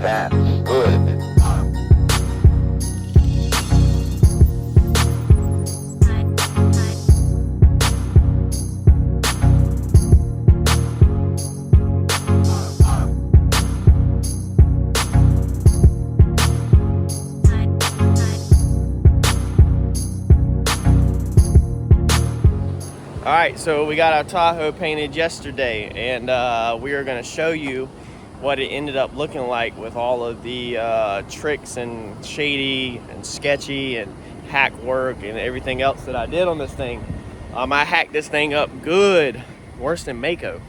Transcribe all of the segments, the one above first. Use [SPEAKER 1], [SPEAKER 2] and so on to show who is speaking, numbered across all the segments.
[SPEAKER 1] bad. Good.
[SPEAKER 2] All right, so we got our Tahoe painted yesterday, and we are going to show you what it ended up looking like with all of the tricks and shady and sketchy and hack work and everything else that I did on this thing. I hacked this thing up good, worse than Mako.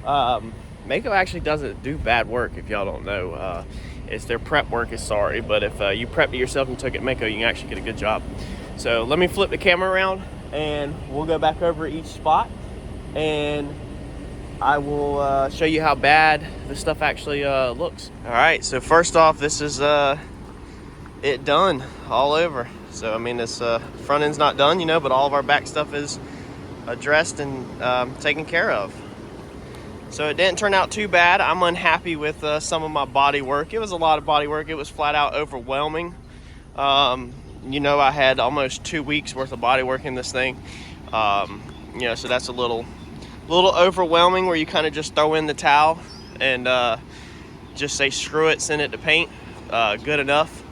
[SPEAKER 2] Mako actually doesn't do bad work, if y'all don't know. It's their prep work is sorry, but if you prepped it yourself and took it Mako, you can actually get a good job. So let me flip the camera around and we'll go back over each spot, and I will show you how bad this stuff actually looks. All right, so first off, this is it done all over. So I mean, this front end's not done, you know, but all of our back stuff is addressed and taken care of. So it didn't turn out too bad. I'm unhappy with some of my body work. It was a lot of body work. It was flat out overwhelming. You know, I had almost 2 weeks worth of body work in this thing. You know, so that's a little overwhelming, where you kind of just throw in the towel and just say screw it, send it to paint. Good enough.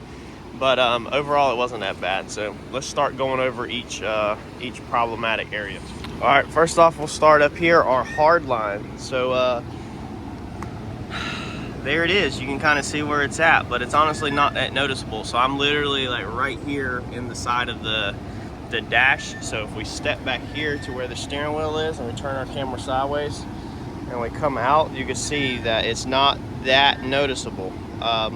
[SPEAKER 2] But overall, it wasn't that bad. So let's start going over each problematic area. All right, first off, we'll start up here, our hard line. So there it is. You can kind of see where it's at, but it's honestly not that noticeable. So I'm literally like right here in the side of the dash. So if we step back here to where the steering wheel is and we turn our camera sideways and we come out, you can see that it's not that noticeable. I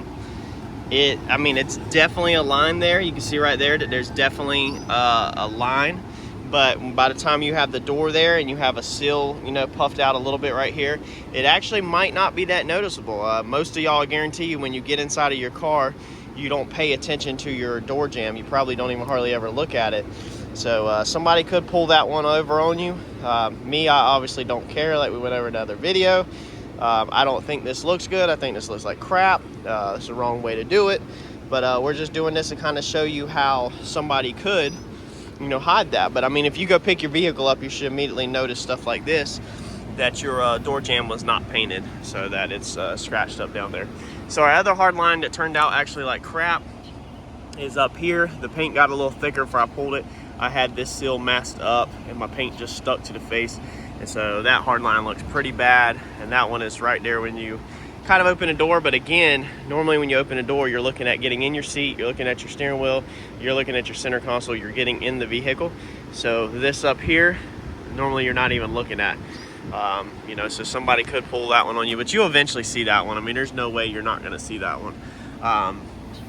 [SPEAKER 2] mean, it's definitely a line there. You can see right there that there's definitely a line. But by the time you have the door there and you have a sill, you know, puffed out a little bit right here, it actually might not be that noticeable. Most of y'all, I guarantee you, when you get inside of your car, you don't pay attention to your door jamb. You probably don't even hardly ever look at it. So somebody could pull that one over on you. Me, I obviously don't care, like we went over another video. I don't think this looks good. I think this looks like crap. It's the wrong way to do it. But we're just doing this to kind of show you how somebody could, you know, hide that. But I mean, if you go pick your vehicle up, you should immediately notice stuff like this, that your door jamb was not painted, so that it's scratched up down there. So our other hard line that turned out actually like crap is up here. The paint got a little thicker before I pulled it. I had this seal masked up and my paint just stuck to the face, and so that hard line looks pretty bad. And that one is right there when you kind of open a door. But again, normally when you open a door, you're looking at getting in your seat, you're looking at your steering wheel, you're looking at your center console, you're getting in the vehicle. So this up here, normally you're not even looking at. You know, so somebody could pull that one on you, but you'll eventually see that one. I mean, there's no way you're not going to see that one.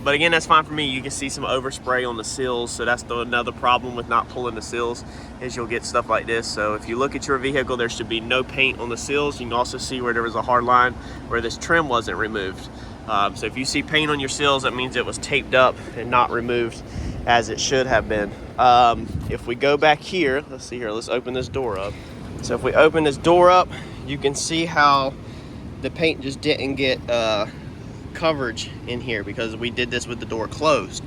[SPEAKER 2] But again, that's fine for me. You can see some overspray on the sills, so that's another problem with not pulling the sills, is you'll get stuff like this. So if you look at your vehicle, there should be no paint on the sills. You can also see where there was a hard line where this trim wasn't removed. So if you see paint on your sills, that means it was taped up and not removed as it should have been. If we go back here, let's see here, let's open this door up. So if we open this door up, you can see how the paint just didn't get coverage in here because we did this with the door closed.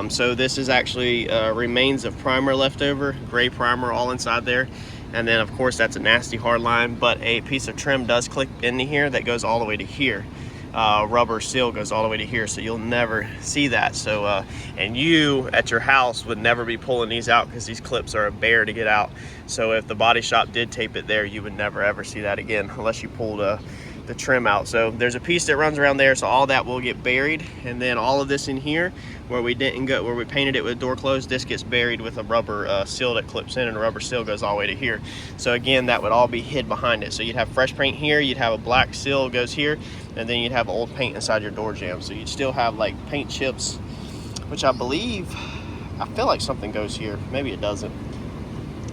[SPEAKER 2] So this is actually remains of primer left over, gray primer all inside there. And then of course that's a nasty hard line, but a piece of trim does clip into here that goes all the way to here. Rubber seal goes all the way to here, so you'll never see that. So and you at your house would never be pulling these out because these clips are a bear to get out. So if the body shop did tape it there, you would never ever see that again unless you pulled the trim out. So there's a piece that runs around there, so all that will get buried, and then all of this in here where we didn't go, where we painted it with door closed, this gets buried with a rubber seal that clips in, and a rubber seal goes all the way to here. So again, that would all be hid behind it. So you'd have fresh paint here, you'd have a black seal goes here, and then you'd have old paint inside your door jamb. So you'd still have like paint chips, which I believe, I feel like something goes here, maybe it doesn't,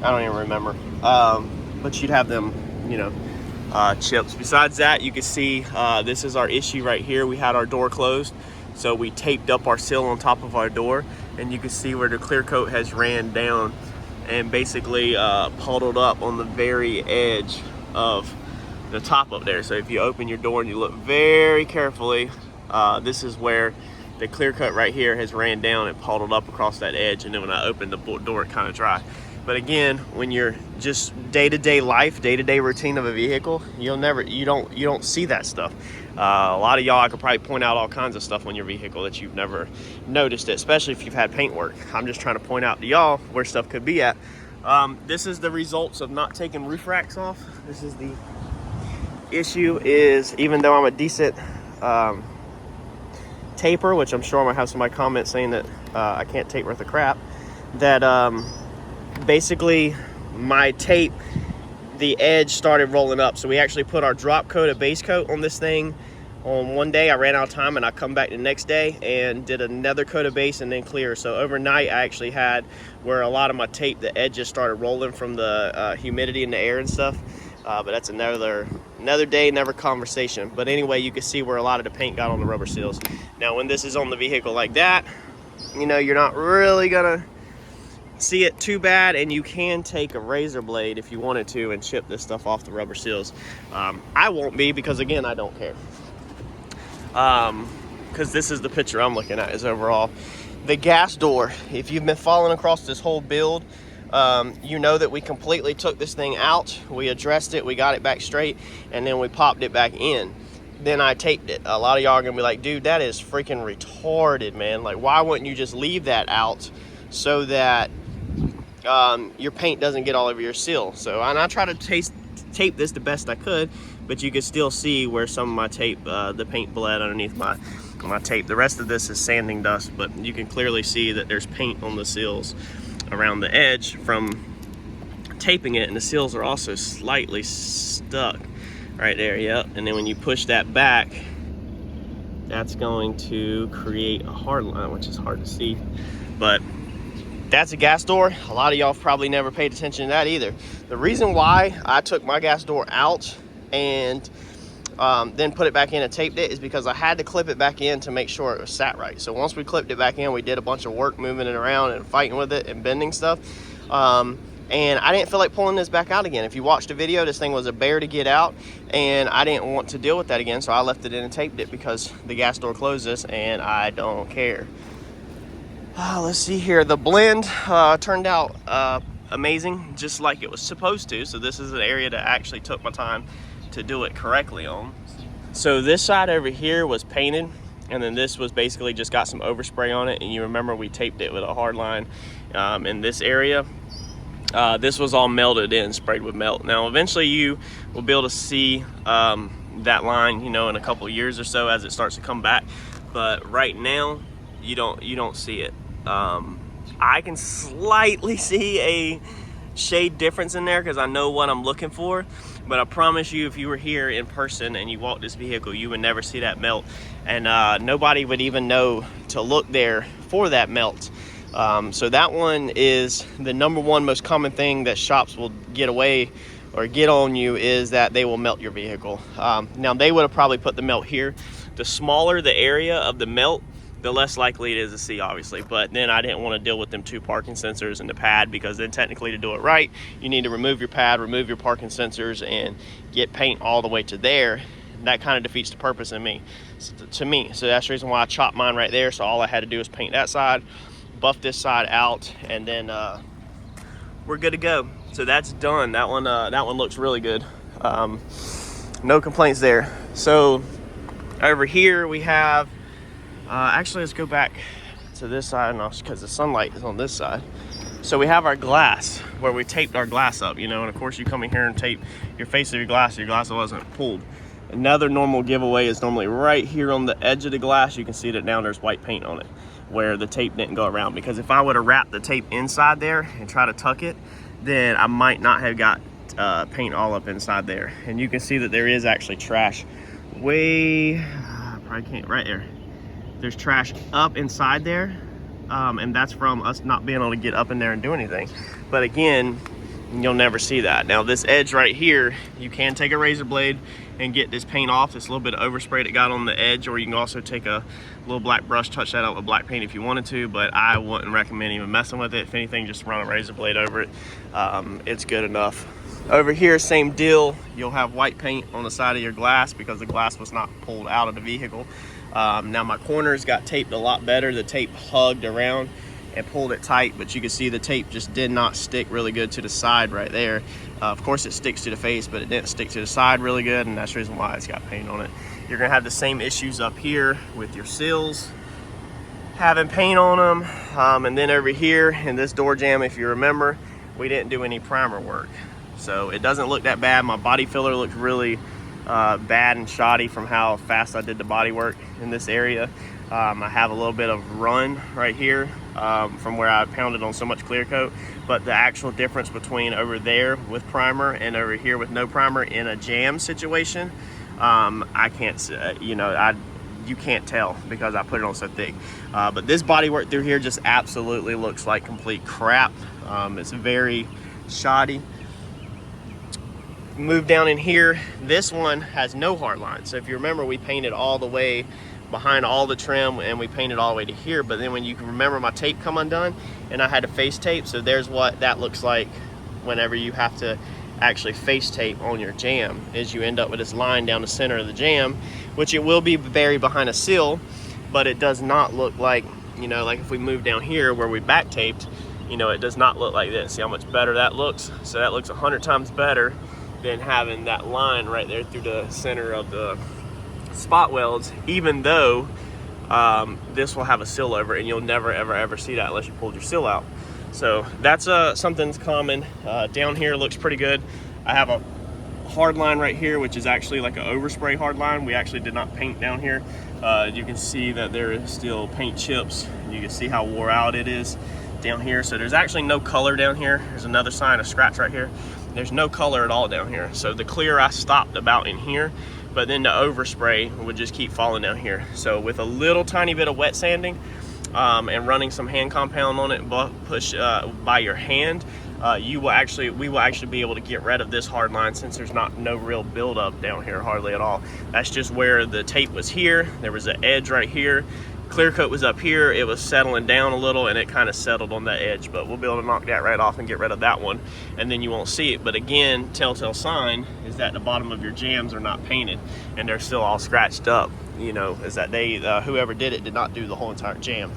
[SPEAKER 2] I don't even remember. But you'd have them, you know, chips. Besides that, you can see this is our issue right here. We had our door closed, so we taped up our sill on top of our door, and you can see where the clear coat has ran down and basically puddled up on the very edge of the top up there. So if you open your door and you look very carefully, This is where the clear coat right here has ran down and puddled up across that edge, and then when I opened the door, it kind of dry. But again, when you're just day-to-day life, day-to-day routine of a vehicle, you don't see that stuff. A lot of y'all, I could probably point out all kinds of stuff on your vehicle that you've never noticed it, especially if you've had paint work. I'm just trying to point out to y'all where stuff could be at. This is the results of not taking roof racks off. This is the issue, is even though I'm a decent taper, which I'm sure I'm gonna have somebody comment saying that I can't tape worth of crap, that basically my tape, the edge started rolling up. So we actually put our drop coat, a base coat on this thing on one day. I ran out of time and I come back the next day and did another coat of base and then clear. So overnight I actually had where a lot of my tape, the edges started rolling from the humidity in the air and stuff. But that's another day, another conversation. But anyway, you can see where a lot of the paint got on the rubber seals. Now when this is on the vehicle like that, you know, you're not really gonna see it too bad, and you can take a razor blade if you wanted to and chip this stuff off the rubber seals. I won't be, because again, I don't care. Because this is the picture I'm looking at, is overall. The gas door, if you've been following across this whole build, you know that we completely took this thing out, we addressed it, we got it back straight, and then we popped it back in. Then I taped it. A lot of y'all are gonna be like, dude, that is freaking retarded, man. Like, why wouldn't you just leave that out so that your paint doesn't get all over your seal? So, and I try to tape this the best I could, but you can still see where some of my tape, the paint bled underneath my tape. The rest of this is sanding dust, but you can clearly see that there's paint on the seals around the edge from taping it, and the seals are also slightly stuck right there. Yep. And then when you push that back, that's going to create a hard line, which is hard to see, but that's a gas door. A lot of y'all probably never paid attention to that either. The reason why I took my gas door out and then put it back in and taped it is because I had to clip it back in to make sure it was sat right. So once we clipped it back in, we did a bunch of work moving it around and fighting with it and bending stuff. And I didn't feel like pulling this back out again. If you watched the video, this thing was a bear to get out, and I didn't want to deal with that again, so I left it in and taped it because the gas door closes and I don't care. Let's see here. The blend turned out amazing, just like it was supposed to. So this is an area that I actually took my time to do it correctly on. So this side over here was painted, and then this was basically just got some overspray on it. And you remember we taped it with a hard line in this area. This was all melted in, sprayed with melt. Now eventually you will be able to see that line, you know, in a couple of years or so as it starts to come back. But right now you don't see it. I can slightly see a shade difference in there because I know what I'm looking for, but I promise you, if you were here in person and you walked this vehicle, you would never see that melt, and nobody would even know to look there for that melt. So that one is the #1 most common thing that shops will get away or get on you, is that they will melt your vehicle. Now they would have probably put the melt here. The smaller the area of the melt, the less likely it is to see, obviously. But then I didn't want to deal with them 2 parking sensors and the pad, because then technically to do it right, you need to remove your pad, remove your parking sensors, and get paint all the way to there. That kind of defeats the purpose to me. So that's the reason why I chopped mine right there. So all I had to do was paint that side, buff this side out, and then we're good to go. So that's done. That one looks really good. No complaints there. So over here we have, actually let's go back to this side now, because the sunlight is on this side. So we have our glass where we taped our glass up, you know, and of course you come in here and tape your face of your glass wasn't pulled. Another normal giveaway is normally right here on the edge of the glass. You can see that now there's white paint on it where the tape didn't go around, because if I would have wrapped the tape inside there and try to tuck it, then I might not have got paint all up inside there. And you can see that there is actually trash way, probably can't, right there. There's trash up inside there, and that's from us not being able to get up in there and do anything. But again, you'll never see that. Now this edge right here, you can take a razor blade and get this paint off. This little bit of overspray that got on the edge, or you can also take a little black brush, touch that out with black paint if you wanted to, but I wouldn't recommend even messing with it. If anything, just run a razor blade over it. It's good enough. Over here, same deal. You'll have white paint on the side of your glass because the glass was not pulled out of the vehicle. Now my corners got taped a lot better. The tape hugged around and pulled it tight, but you can see the tape just did not stick really good to the side right there. Of course it sticks to the face, but it didn't stick to the side really good, and that's the reason why it's got paint on it. You're gonna have the same issues up here with your sills having paint on them. And then over here in this door jamb, if you remember, we didn't do any primer work. So it doesn't look that bad. My body filler looks really bad and shoddy from how fast I did the body work in this area. I have a little bit of run right here from where I pounded on so much clear coat, but the actual difference between over there with primer and over here with no primer in a jam situation, I can't, you can't tell because I put it on so thick. But this body work through here just absolutely looks like complete crap. It's very shoddy. Move down in here, this one has no hard line. So if you remember, we painted all the way behind all the trim and we painted all the way to here, but then when you can remember, my tape come undone and I had to face tape. So there's what that looks like whenever you have to actually face tape on your jamb, is you end up with this line down the center of the jamb, which it will be buried behind a seal, but it does not look like, like if we move down here where we back taped, it does not look like this. See how much better that looks? So that looks 100 times better than having that line right there through the center of the spot welds, even though this will have a seal over it and you'll never ever see that unless you pulled your seal out. So that's something's common. Down here looks pretty good. I have a hard line right here, which is actually like an overspray hard line. We actually did not paint down here. You can see that there is still paint chips. You can see how wore out it is down here. So there's actually no color down here. There's another sign of scratch right here. There's no color at all down here. So the clear I stopped about in here, but then the overspray would just keep falling down here. So with a little tiny bit of wet sanding and running some hand compound on it, push by your hand, we will actually be able to get rid of this hard line, since there's no real buildup down here hardly at all. That's just where the tape was here. There was an edge right here. Clear coat was up here. It was settling down a little and it kind of settled on that edge, but we'll be able to knock that right off and get rid of that one, and then you won't see it. But again, telltale sign is that the bottom of your jambs are not painted and they're still all scratched up, is that whoever did it did not do the whole entire jamb.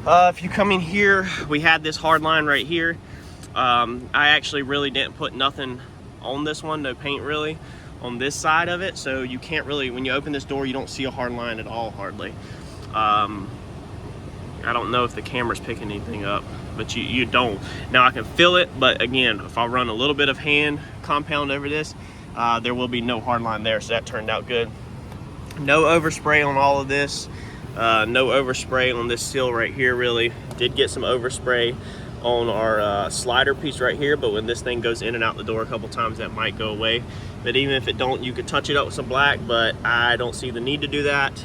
[SPEAKER 2] If you come in here, we had this hard line right here. I actually really didn't put nothing on this one, no paint really on this side of it, so you can't really, when you open this door, you don't see a hard line at all hardly. I don't know if the camera's picking anything up, but you don't. Now I can feel it, but again, if I run a little bit of hand compound over this, there will be no hard line there, so that turned out good. No overspray on all of this. No overspray on this seal right here really. Did get some overspray on our slider piece right here, but when this thing goes in and out the door a couple times, that might go away. But even if it don't, you could touch it up with some black, but I don't see the need to do that.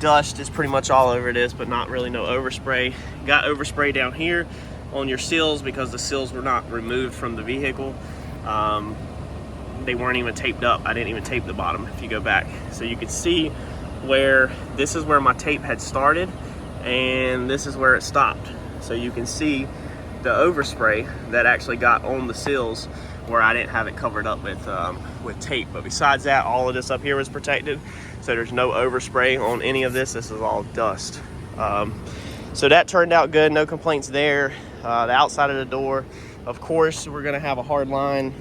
[SPEAKER 2] Dust is pretty much all over this, but not really no overspray. Got overspray down here on your seals because the seals were not removed from the vehicle. They weren't even taped up. I didn't even tape the bottom if you go back. So you can see where this is where my tape had started and this is where it stopped. So you can see the overspray that actually got on the seals where I didn't have it covered up with tape. But besides that, all of this up here was protected. So there's no overspray on any of this. This is all dust. So that turned out good, no complaints there. The outside of the door, of course, we're gonna have a hard line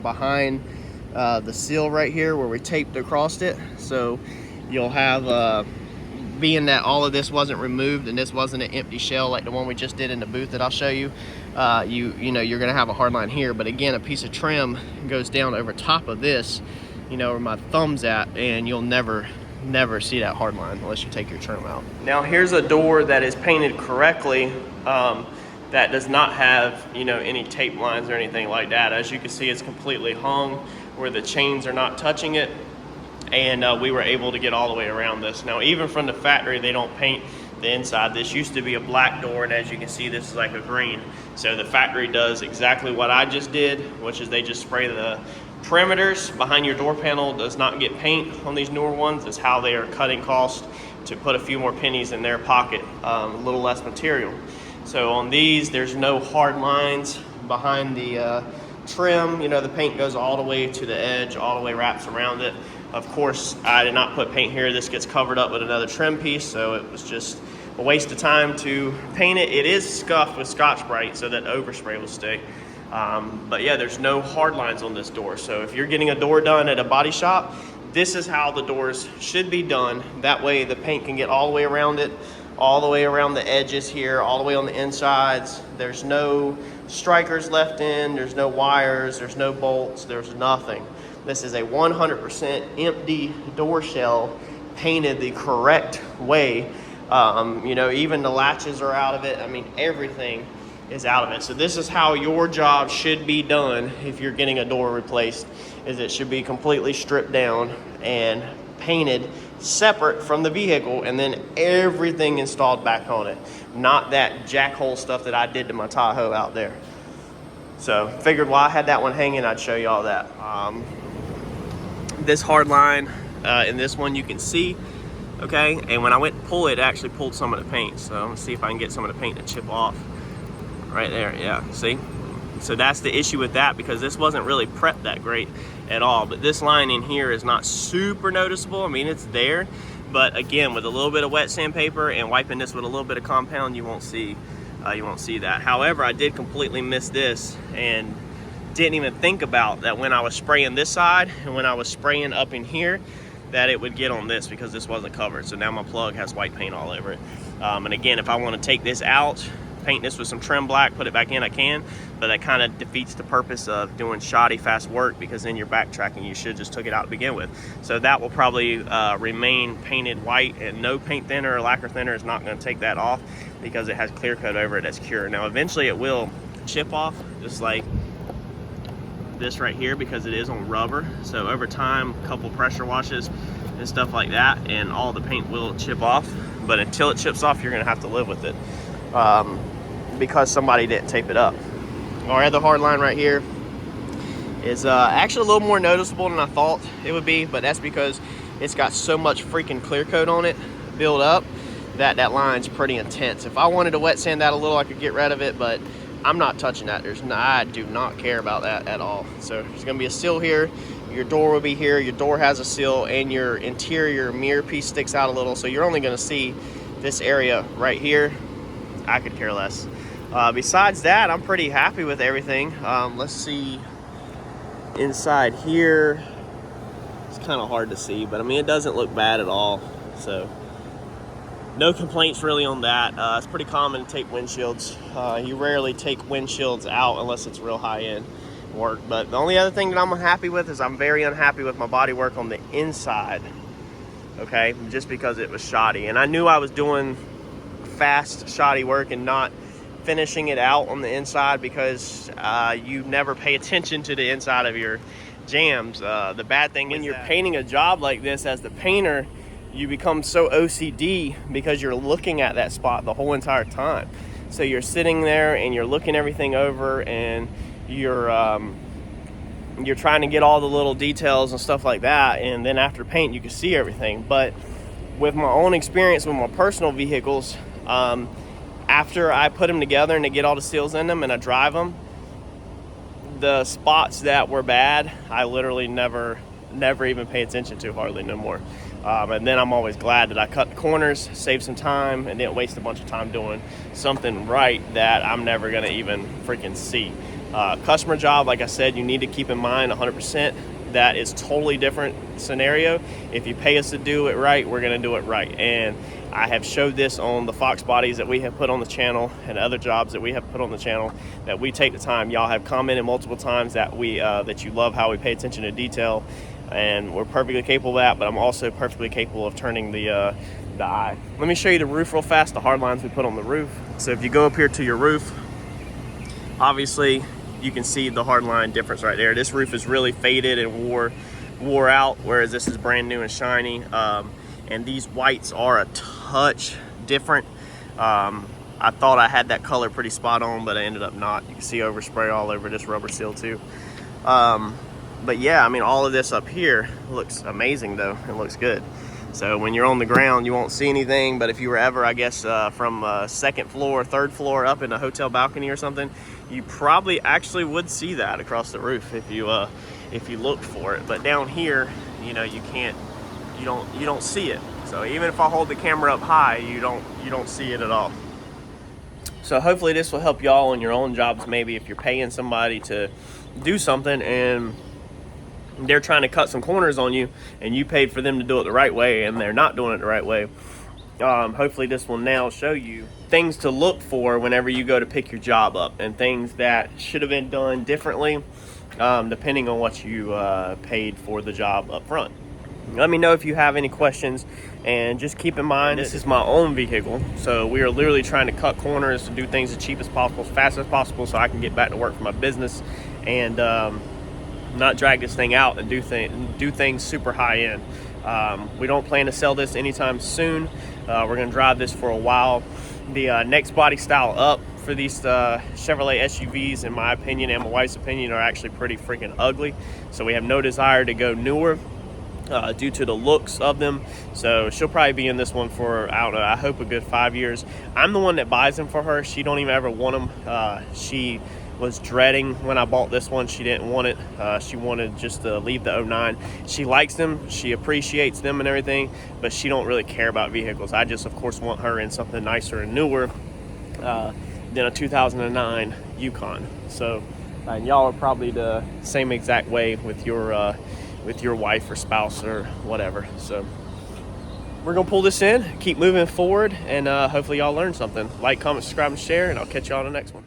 [SPEAKER 2] behind the seal right here where we taped across it. So you'll have, being that all of this wasn't removed and this wasn't an empty shell like the one we just did in the booth that I'll show you, you're gonna have a hard line here. But again, a piece of trim goes down over top of this, where my thumb's at, and you'll never see that hard line unless you take your trim out. Now here's a door that is painted correctly, that does not have any tape lines or anything like that. As you can see, it's completely hung where the chains are not touching it, and we were able to get all the way around this. Now even from the factory, they don't paint the inside. This used to be a black door, and as you can see, this is like a green. So the factory does exactly what I just did, which is they just spray the perimeters behind your door panel. Does not get paint on these newer ones. It's how they are cutting cost to put a few more pennies in their pocket, a little less material. So on these, there's no hard lines, behind the trim. You know, the paint goes all the way to the edge, all the way wraps around it. Of course, I did not put paint here. This gets covered up with another trim piece, so it was just a waste of time to paint it. It is scuffed with Scotch-Brite so that overspray will stay. But yeah, there's no hard lines on this door. So if you're getting a door done at a body shop, this is how the doors should be done. That way the paint can get all the way around it, all the way around the edges here, all the way on the insides. There's no strikers left in, there's no wires, there's no bolts, there's nothing. This is a 100% empty door shell, painted the correct way. You know, even the latches are out of it. I mean, everything is out of it. So this is how your job should be done if you're getting a door replaced, is it should be completely stripped down and painted separate from the vehicle, and then everything installed back on it. Not that jackhole stuff that I did to my Tahoe out there. So figured while I had that one hanging, I'd show you all that. This hard line in this one you can see, okay? And when I went to pull it, it actually pulled some of the paint. So I'm gonna see if I can get some of the paint to chip off. Right there, yeah, see? So that's the issue with that, because this wasn't really prepped that great at all. But this line in here is not super noticeable. I mean, it's there, but again, with a little bit of wet sandpaper and wiping this with a little bit of compound, you won't see that. However, I did completely miss this and didn't even think about that when I was spraying this side and when I was spraying up in here, that it would get on this, because this wasn't covered. So now my plug has white paint all over it. And again, if I want to take this out, paint this with some trim black, put it back in, I can, but that kind of defeats the purpose of doing shoddy fast work, because then you're backtracking. You should just took it out to begin with. So that will probably remain painted white, and no paint thinner or lacquer thinner is not going to take that off, because it has clear coat over it that's cured. Now eventually it will chip off, just like this right here, because it is on rubber. So over time, a couple pressure washes and stuff like that, and all the paint will chip off. But until it chips off, you're going to have to live with it, because somebody didn't tape it up. Our other hard line right here is actually a little more noticeable than I thought it would be, but that's because it's got so much freaking clear coat on it built up that that line's pretty intense. If I wanted to wet sand that a little, I could get rid of it, but I'm not touching that. I do not care about that at all. So there's gonna be a seal here, your door will be here, your door has a seal, and your interior mirror piece sticks out a little, so you're only gonna see this area right here. I could care less. Besides that, I'm pretty happy with everything. Let's see inside here. It's kind of hard to see, but I mean, it doesn't look bad at all. So no complaints really on that. It's pretty common to take windshields. You rarely take windshields out unless it's real high-end work. But the only other thing that I'm unhappy with is I'm very unhappy with my body work on the inside, okay? Just because it was shoddy. And I knew I was doing fast, shoddy work and not finishing it out on the inside, because you never pay attention to the inside of your jambs. The bad thing when you're painting a job like this, as the painter, you become so OCD because you're looking at that spot the whole entire time. So you're sitting there and you're looking everything over, and you're trying to get all the little details and stuff like that, and then after paint you can see everything. But with my own experience with my personal vehicles, after I put them together and they get all the seals in them and I drive them, the spots that were bad, I literally never even pay attention to, hardly, no more. And then I'm always glad that I cut the corners, saved some time, and didn't waste a bunch of time doing something right that I'm never gonna even freaking see. Customer job, like I said, you need to keep in mind 100% that is totally different scenario. If you pay us to do it right, we're gonna do it right. And I have showed this on the Fox bodies that we have put on the channel and other jobs that we have put on the channel, that we take the time. Y'all have commented multiple times that that you love how we pay attention to detail, and we're perfectly capable of that, but I'm also perfectly capable of turning the eye. Let me show you the roof real fast, the hard lines we put on the roof. So if you go up here to your roof, obviously you can see the hard line difference right there. This roof is really faded and wore out, whereas this is brand new and shiny. And these whites are a touch different. I thought I had that color pretty spot on, but I ended up not. You can see overspray all over this rubber seal too. But yeah, I mean, all of this up here looks amazing though. It looks good. So when you're on the ground, you won't see anything, but if you were ever, I guess, from second floor, third floor up in a hotel balcony or something, you probably actually would see that across the roof if you looked for it. But down here, you know, you don't see it. So even if I hold the camera up high, you don't see it at all. So hopefully this will help y'all on your own jobs. Maybe if you're paying somebody to do something and they're trying to cut some corners on you and you paid for them to do it the right way and they're not doing it the right way. Hopefully this will now show you things to look for whenever you go to pick your job up, and things that should have been done differently depending on what you paid for the job up front. Let me know if you have any questions, and just keep in mind this is my own vehicle, so we are literally trying to cut corners to do things as cheap as possible, as fast as possible, so I can get back to work for my business and not drag this thing out and do things super high end. We don't plan to sell this anytime soon. We're going to drive this for a while. The next body style up for these Chevrolet SUVs, in my opinion and my wife's opinion, are actually pretty freaking ugly. So we have no desire to go newer due to the looks of them. So she'll probably be in this one for, I don't know, I hope a good 5 years. I'm the one that buys them for her. She don't even ever want them. She was dreading when I bought this one. She didn't want it. She wanted just to leave the 09. She likes them, she appreciates them and everything, but she don't really care about vehicles. I just, of course, want her in something nicer and newer than a 2009 Yukon. So, and y'all are probably the same exact way with your wife or spouse or whatever. So we're gonna pull this in, keep moving forward, and hopefully y'all learn something. Like, comment, subscribe, and share, and I'll catch y'all on the next one.